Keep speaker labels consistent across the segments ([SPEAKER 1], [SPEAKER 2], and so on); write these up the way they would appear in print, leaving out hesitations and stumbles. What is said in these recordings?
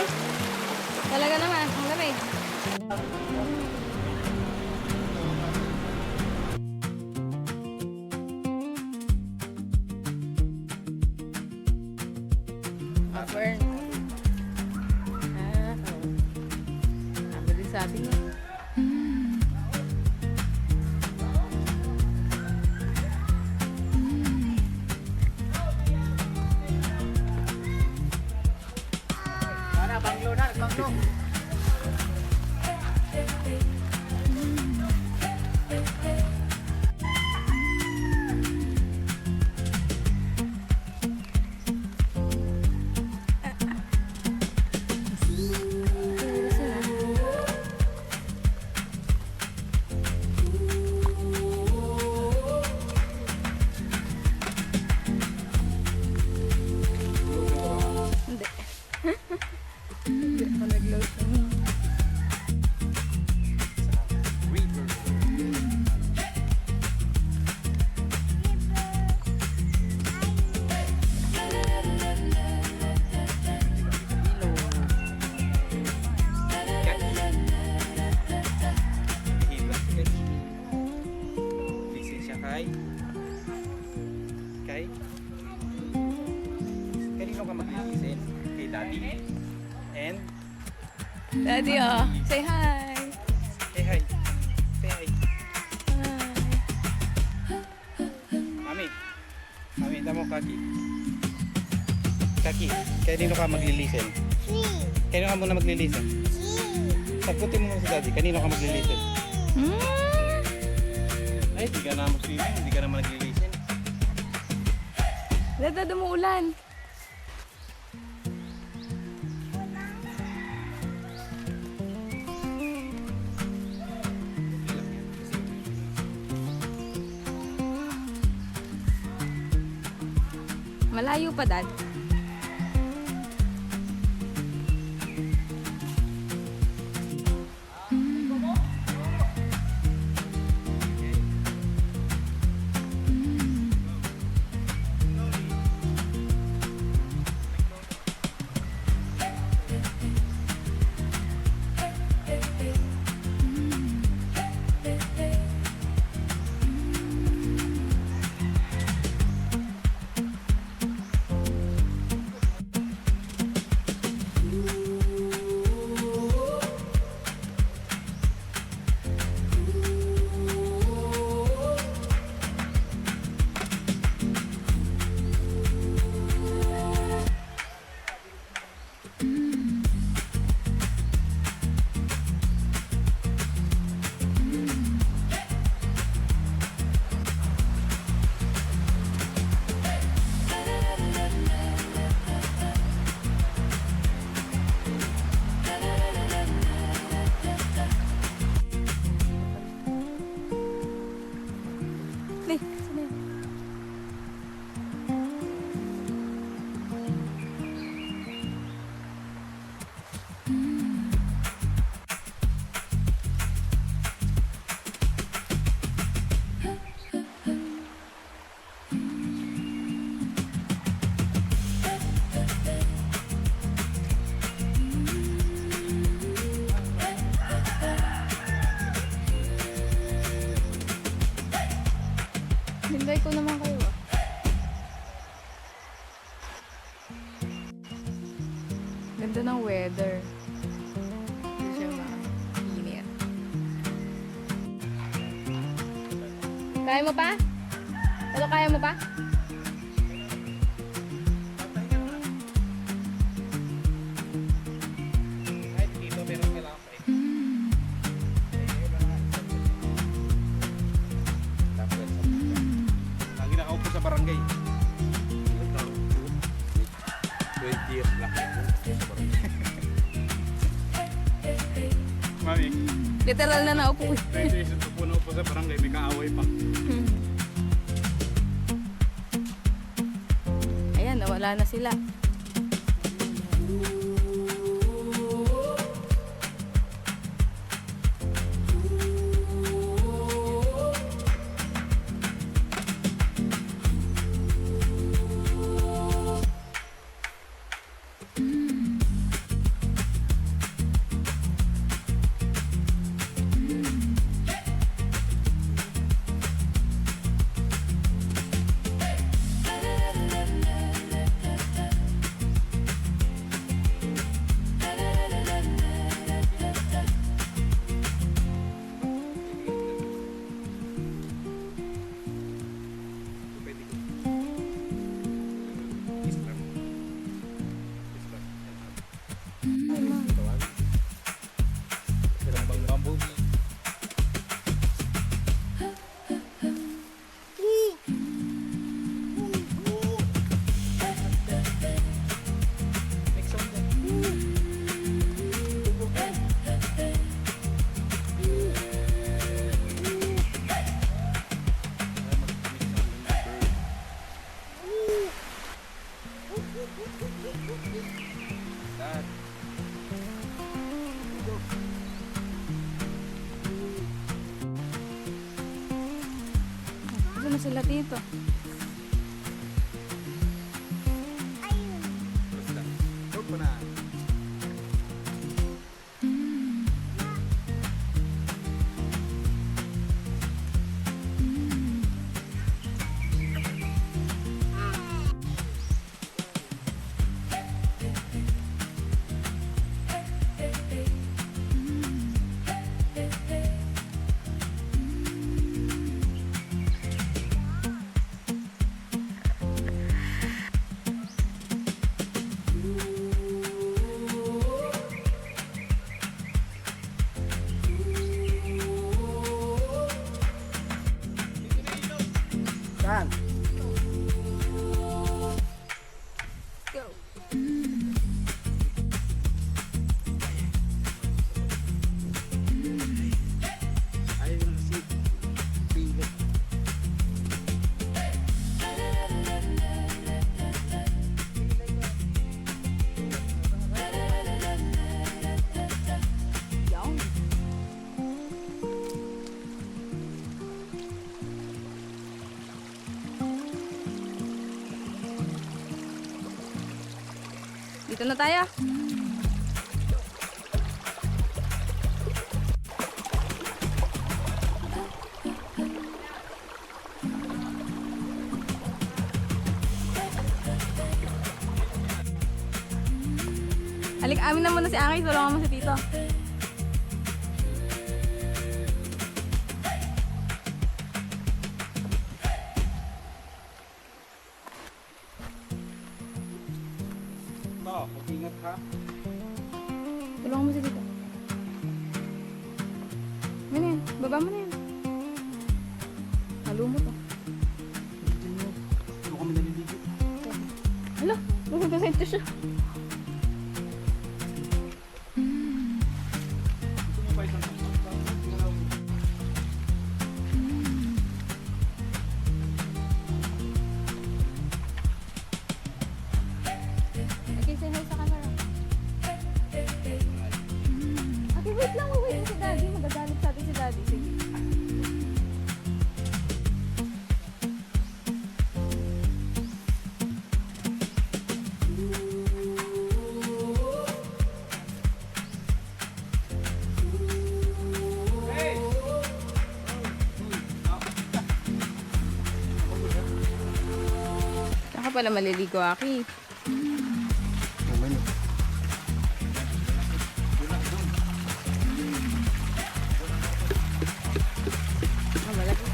[SPEAKER 1] Ay, talaga naman. Ang lamig. Burn. Sabi sabi niya.
[SPEAKER 2] Banglo na, banglo.
[SPEAKER 1] Hindi. Hindi ako nag-lotion.
[SPEAKER 2] Lisensya kay kanino ka maglilisin? Kay Daddy and
[SPEAKER 1] Daddy, oh. Say hi.
[SPEAKER 2] say hi. Say hi.
[SPEAKER 1] Hi.
[SPEAKER 2] Mami, tamo kaki. Kaki, kanino ka maglilisin? Kanino ka muna maglilisin? Sagutin mo muna si Daddy, kanino ka maglilisin? Ay, di ka na mag-swimming, hindi ka naman naglilisin.
[SPEAKER 1] Dada, dumuulan. Malayo pa, Dad. Hintay ko naman kayo, ah. Ganda ng weather. Hindi siya mainit. Kaya mo pa? Ano, kaya mo pa?
[SPEAKER 2] Kahit dito, meron ka lang pa eh. Lagi nakaupo sa barangay. 20 years lang. Mami,
[SPEAKER 1] Literal na naupo.
[SPEAKER 2] 20 years na upo sa barangay, may kaaway pa.
[SPEAKER 1] Ayan, nawala na sila.
[SPEAKER 2] lahat.
[SPEAKER 1] Ito na sila dito.
[SPEAKER 2] Basta. Huwag mo na. Saan?
[SPEAKER 1] Go.
[SPEAKER 2] Ayun yung si Pilo.
[SPEAKER 1] Yan. Dito na tayo. Alik, amin na muna si Aki. Tulungan mo si Tito.
[SPEAKER 2] No, mag-ingat ka.
[SPEAKER 1] Tulungan mo si Tito. Ano yan? Baba mo na yan. Halumot oh.
[SPEAKER 2] Ano kami naliligo?
[SPEAKER 1] Hala, nagkasento siya.
[SPEAKER 2] Gusto mo ba isang
[SPEAKER 1] Okay, say hi sa camera. Okay, wait lang. Wait mo si Daddy. Magagalit sa atin si Daddy. Sige. Saan ka pala maliligo, Aki? Ah, malaki.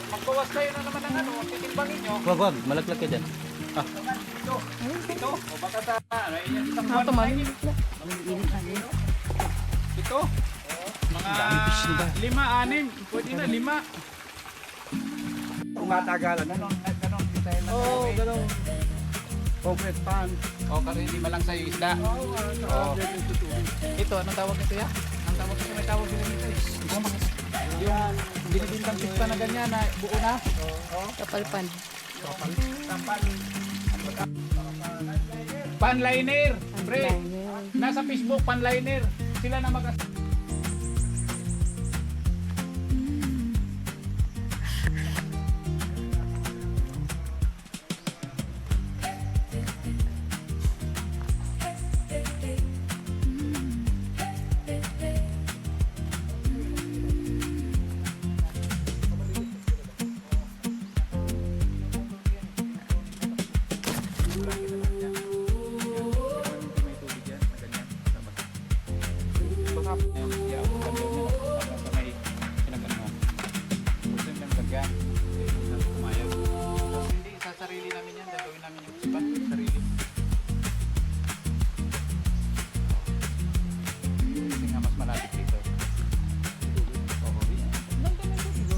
[SPEAKER 2] Magbawas kayo na naman ng ano, titimbangin nyo.
[SPEAKER 3] Wag, malaglag ka dyan.
[SPEAKER 2] Ito, o baka sa, ano, yun, isang
[SPEAKER 1] Ah,
[SPEAKER 2] buwan
[SPEAKER 1] tumami.
[SPEAKER 2] Ito, mga
[SPEAKER 3] Dami fish nila.
[SPEAKER 2] 5, 6, pwede na 5. Tumatagalan, ganon design na. Oo, ganon. Concrete pan. O, kasi hindi malang sa'yo isda. Oo. Ito, anong tawag nito ya? Ang tawag nito, may tawag nila nito eh. Yung binibintang pista na ganyan na buo na.
[SPEAKER 1] Kapalpan.
[SPEAKER 2] Panliner, pre.
[SPEAKER 1] Panliner.
[SPEAKER 2] Nasa Facebook, panliner. Sila na mag sarili namin yan, gagawin namin yung iba, sarili. Kasi nga mas malapit dito. Oo, yan. Lang kami ito, digo.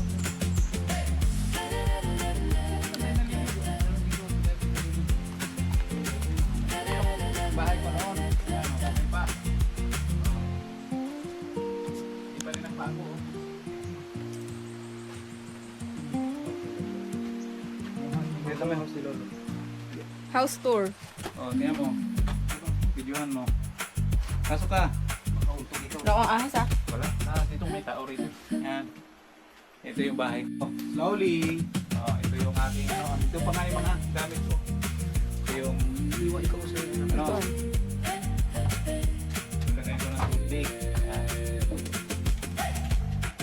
[SPEAKER 2] Bahay ko noon. Ano, may house si Lolo.
[SPEAKER 1] House tour.
[SPEAKER 2] Oh, tingnan mo. Videohan mo. Pasok ka.
[SPEAKER 1] Wala akong ahas ah.
[SPEAKER 2] Wala. Dito may tao rito. Yan. Ito yung bahay ko. Slowly. Oh, ito yung aking ano. Ito pa nga yung mga gamit ko. Ito yung iwan ko sa ano. Ilagay ko ng tubig. Yan.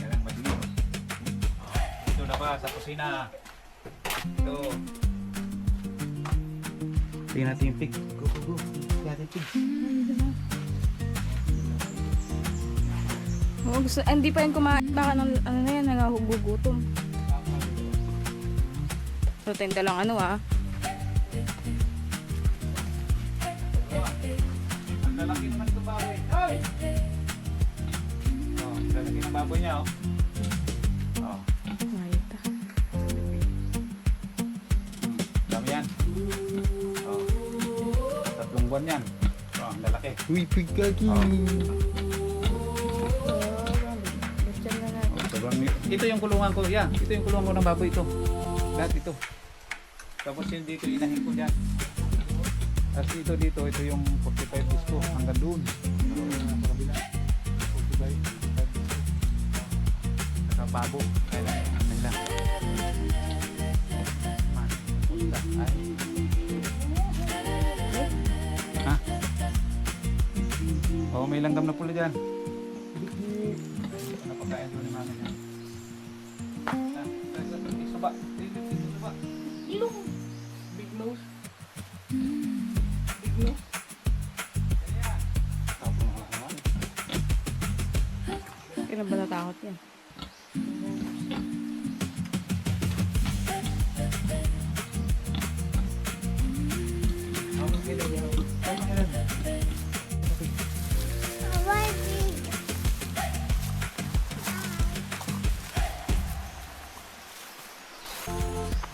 [SPEAKER 2] Yan ang madilim. Ito na ba sa kusina. Ito. Tingnan natin yung pig. Go, go, go. Tingnan natin yung pig.
[SPEAKER 1] Oo, gusto, hindi pa yan kumain. Baka ano na yan, nangahugugutom. So, tenda lang ano ah.
[SPEAKER 2] Ang lalaki naman itong baboy. Ay! Oh, ang lalaki ng baboy niya, oh. Oh,
[SPEAKER 1] Nakita.
[SPEAKER 2] dami yan. Oh. 3 buwan yan. Oh, ang lalaki.
[SPEAKER 3] Uy, pigkaki.
[SPEAKER 2] Oh.
[SPEAKER 1] Basta na natin.
[SPEAKER 2] Oh, ito yung kulungan ko, yan. Ito yung kulungan ko ng baboy ito. Lahat ito. Tapos yun dito, inahin ko dyan. Tapos dito, ito yung 45 days ko. Hanggang doon. Sa kabila. 45 days ko. Saka babo. Kaya lang. Man, punta. Ay. Ha? Oh, may langgam na pula dyan. Napakain doon ni mami niya. Suba. Dito, suba.
[SPEAKER 3] Ilong. Big nose. Big nose.
[SPEAKER 1] Kailan ba natakot yan?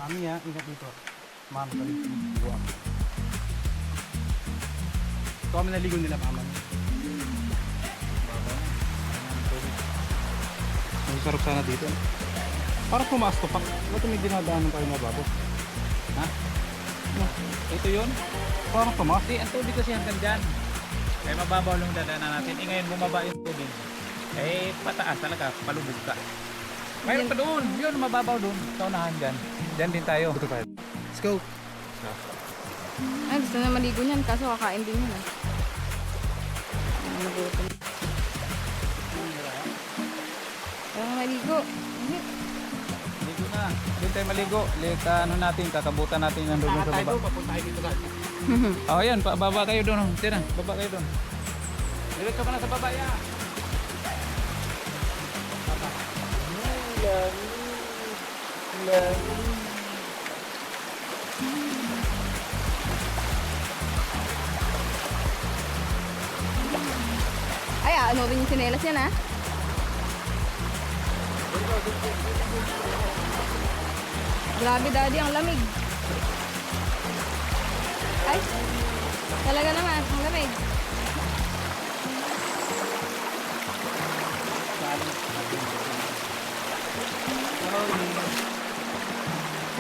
[SPEAKER 3] Mami ya, ingat dito. Mami, balik dito. Ito kami naligo nila, mama. Ang sarap sana dito. Parang pumaas to pa. Ba't may dinadaanan tayo na babo?
[SPEAKER 2] Ha? Ito yun?
[SPEAKER 3] Parang pumaas.
[SPEAKER 2] Hindi, ang tubig kasi hanggang dyan. Kaya mababaw lang dadaanan natin. ngayon bumaba yung tubig. Pataas talaga, palubog ka. Mayroon pa doon. Yun, mababaw doon. Sa unahan dyan. Dyan din tayo.
[SPEAKER 3] Ito tayo. Let's go.
[SPEAKER 1] Ay, gusto na maligo niyan. Kaso kakain din yun ah. Nagutom. Kaya maligo. Init.
[SPEAKER 2] Maligo na. Doon tayo maligo. Lika, ano natin, kakabutan natin ng doon sa baba.
[SPEAKER 3] Papunta tayo dito tayo.
[SPEAKER 2] Oh, yan. Baba kayo doon. Tira, baba kayo doon. Dilit ka pa na sa baba, ya.
[SPEAKER 1] Ay, ano rin yung sinelas yan ah. Grabe daddy, ang lamig. Ay, talaga naman, ang lamig.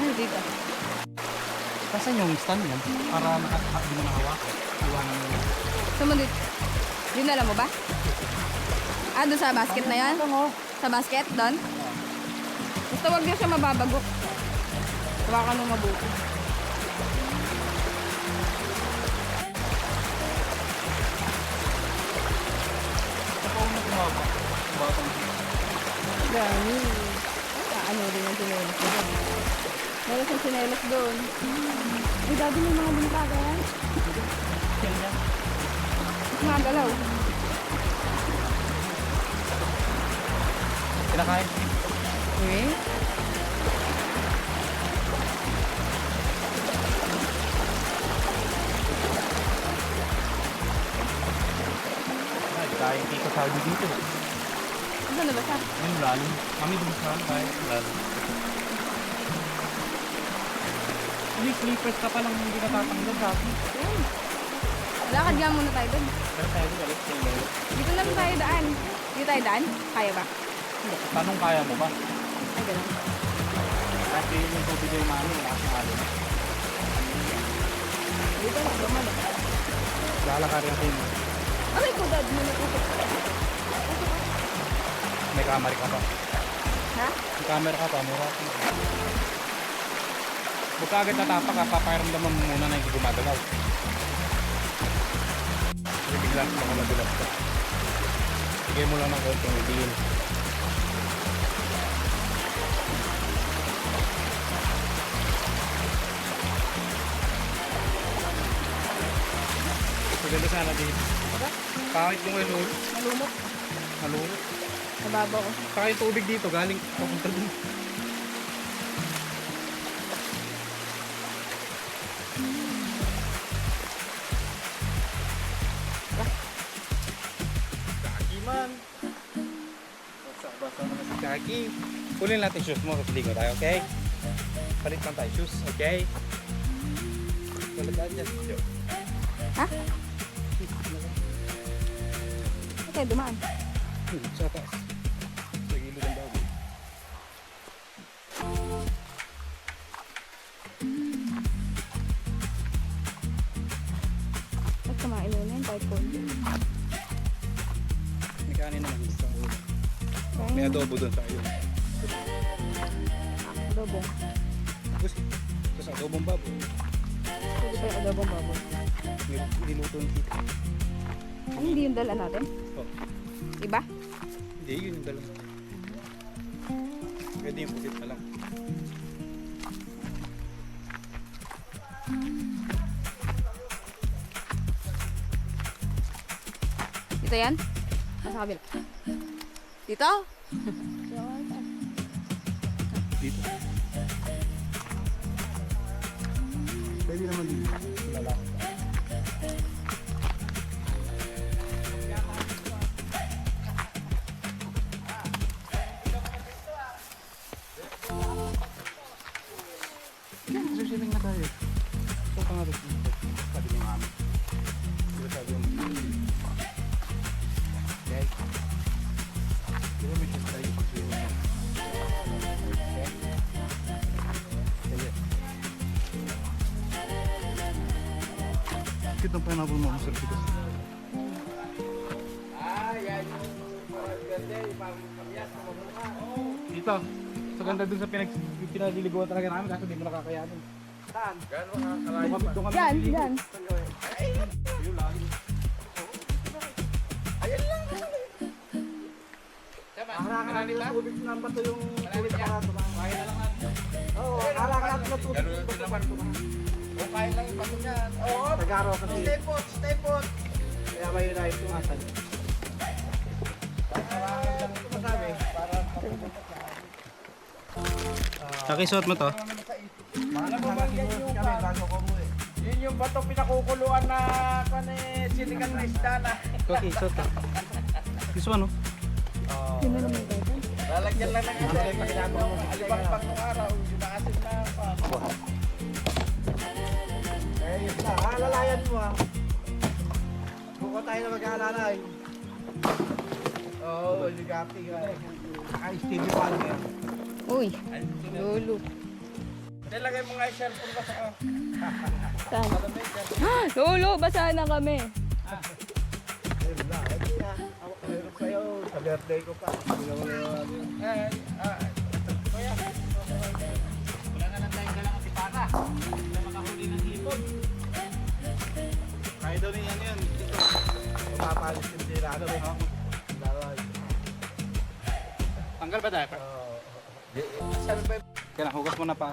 [SPEAKER 1] Ano dito?
[SPEAKER 3] Kasan yung stand yan? Para hindi mo nahawak. Iwanan mo.
[SPEAKER 1] Sumunod. Dinala mo ba? Ah, doon sa basket na yan? Sa basket, doon? Basta wag din siya mababagok. Tawakan mo mabuti. Dami. Ano rin yung sinelas doon. Meron siyang sinelas doon. Ay, dati may mga bintaga yan. Mga galaw.
[SPEAKER 2] Kinakain.
[SPEAKER 1] Okay.
[SPEAKER 3] Kain dito tayo dito.
[SPEAKER 1] Ano na ba siya?
[SPEAKER 3] Ayun, lalim. Kami dun sa kain. Lalim. Hindi, slippers ka pa lang hindi natatanggal sa akin.
[SPEAKER 1] Ayun. Lakad nga muna tayo doon.
[SPEAKER 3] Pero tayo balik sa iyo.
[SPEAKER 1] Dito na lang tayo daan. Dito tayo daan? Kaya ba? Hindi.
[SPEAKER 3] Tanong kaya mo ba?
[SPEAKER 1] Ay, ganun.
[SPEAKER 3] Kasi yung tubig yung mami, wala sa alin.
[SPEAKER 1] Dito na, dumalo.
[SPEAKER 3] Lalakarin natin.
[SPEAKER 1] Aray ko, dad. May natusok.
[SPEAKER 3] May camera ka pa.
[SPEAKER 1] Ha?
[SPEAKER 3] May camera ka pa, mura. Huwag ka agad natapak ka, paparamdaman mo muna na hindi gumagalaw. Kasi bigla baka madulas ka. Bigay mo lang ng konting idiin. Maganda sana dito. Kahit yung ilulot.
[SPEAKER 1] Malumot.
[SPEAKER 3] Malulot.
[SPEAKER 1] Nababaw ko.
[SPEAKER 3] Saka yung tubig dito galing papunta dun. Kaki man. Basa-basa naman si Kaki. Kulin natin shoes mo, tapos ligo tayo, okay? Palit lang tayo shoes, okay? Palitan dyan.
[SPEAKER 1] Ha? Okay, dumaan.
[SPEAKER 3] Sa taas. Sa gilid ng baboy.
[SPEAKER 1] At kumain muna yun, kahit konti.
[SPEAKER 3] May kanin naman sa ulo. May adobo doon sa iyo.
[SPEAKER 1] Adobong.
[SPEAKER 3] Gusto. Ito sa adobong baboy.
[SPEAKER 1] Pwede tayo adobong baboy.
[SPEAKER 3] Niluto ng tita.
[SPEAKER 1] Ano, hindi yung dala natin?
[SPEAKER 3] Oh.
[SPEAKER 1] Iba?
[SPEAKER 3] Hindi, yun yung dalawa. Pwede yung pusit na lang.
[SPEAKER 1] Dito yan? Nasa kabila. Dito?
[SPEAKER 3] Dito. Pwede naman dito. Lalaki. Susiling na tayo. So, pangarap dito. Sabi ng mami. Diba sabi yung okay. Diba may shoes tayo pag-swimming na. Okay. Sige. Cute ang pineapple mo, Mr. Pitas. Dito. So ganda dun sa pinaliliguan talaga namin kasi hindi mo nakakayanin. Saan? Doon kami
[SPEAKER 1] Yan,
[SPEAKER 3] naliligo.
[SPEAKER 1] yan.
[SPEAKER 3] Ayun lang.
[SPEAKER 2] Malalim ba?
[SPEAKER 3] Tubig ng bato yung
[SPEAKER 2] Malalim yan. Kaya na lang natin.
[SPEAKER 3] Oo, kalakat na tubig.
[SPEAKER 2] Ganun din naman. Kung kaya lang yung bato niyan. Oo.
[SPEAKER 3] Tagaro kasi.
[SPEAKER 2] Stay put.
[SPEAKER 3] Kaya ba yun ay tumasan? Nakisuot mo to?
[SPEAKER 2] Alam mo ba yan yung yun yung bato pinakukuluan na sinigang na isda na.
[SPEAKER 3] Okay, suot to. This one, no?
[SPEAKER 1] Yun na naman tayo.
[SPEAKER 2] Lalagyan lang ng isa. Alibang pang nung araw. Yung naasin na pa.
[SPEAKER 3] Eh, yun na. Alalayan mo ah. Buka tayo na mag-aalalay. Oo, ligati ka. Ay, Stevie Wonder.
[SPEAKER 1] Uy, lolo.
[SPEAKER 2] Nilagay mo nga yung cellphone ko sa
[SPEAKER 1] Saan? Lolo, basahan na kami.
[SPEAKER 3] Ayun na. Ayun sa'yo. Sa birthday ko pa.
[SPEAKER 2] Kuya, wala na lang tayong dalang atipana. Hindi na makahuli ng hipon.
[SPEAKER 3] Kaya daw niyan yun. Dito. Mapapalis yung tirado. Tanggal ba tayo?
[SPEAKER 2] Sabi ba
[SPEAKER 3] Kaya nahugas mo na pa.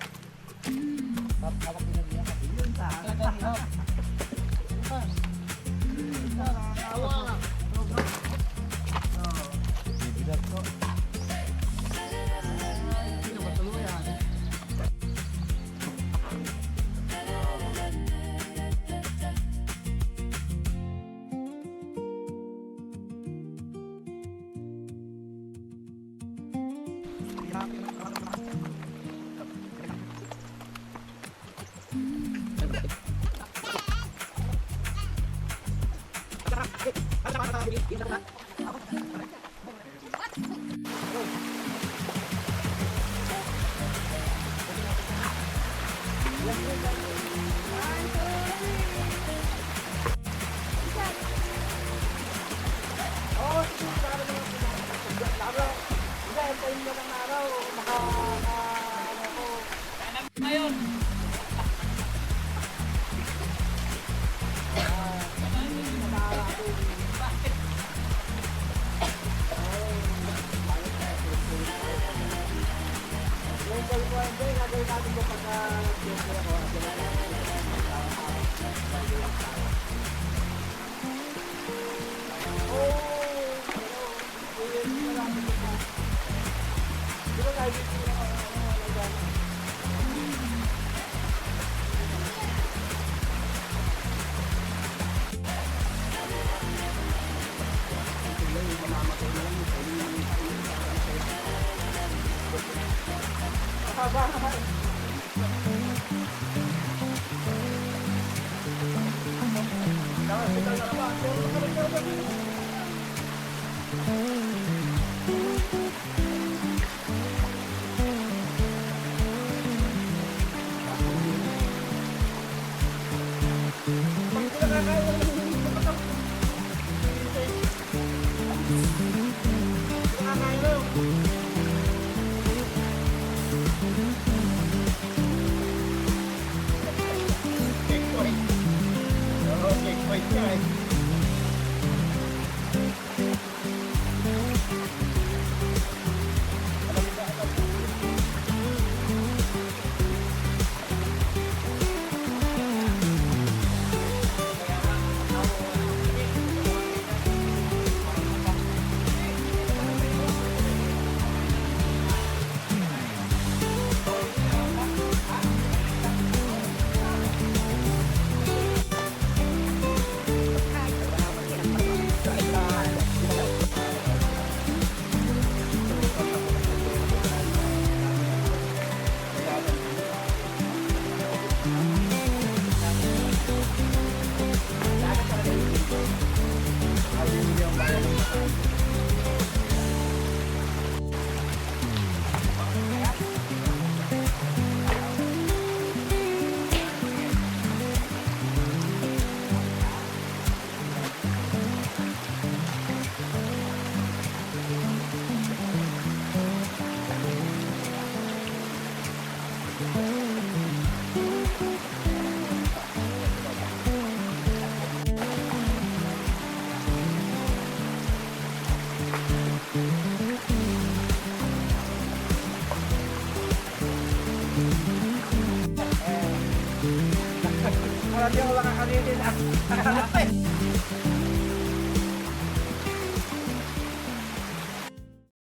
[SPEAKER 3] Hindi ako makakalitin.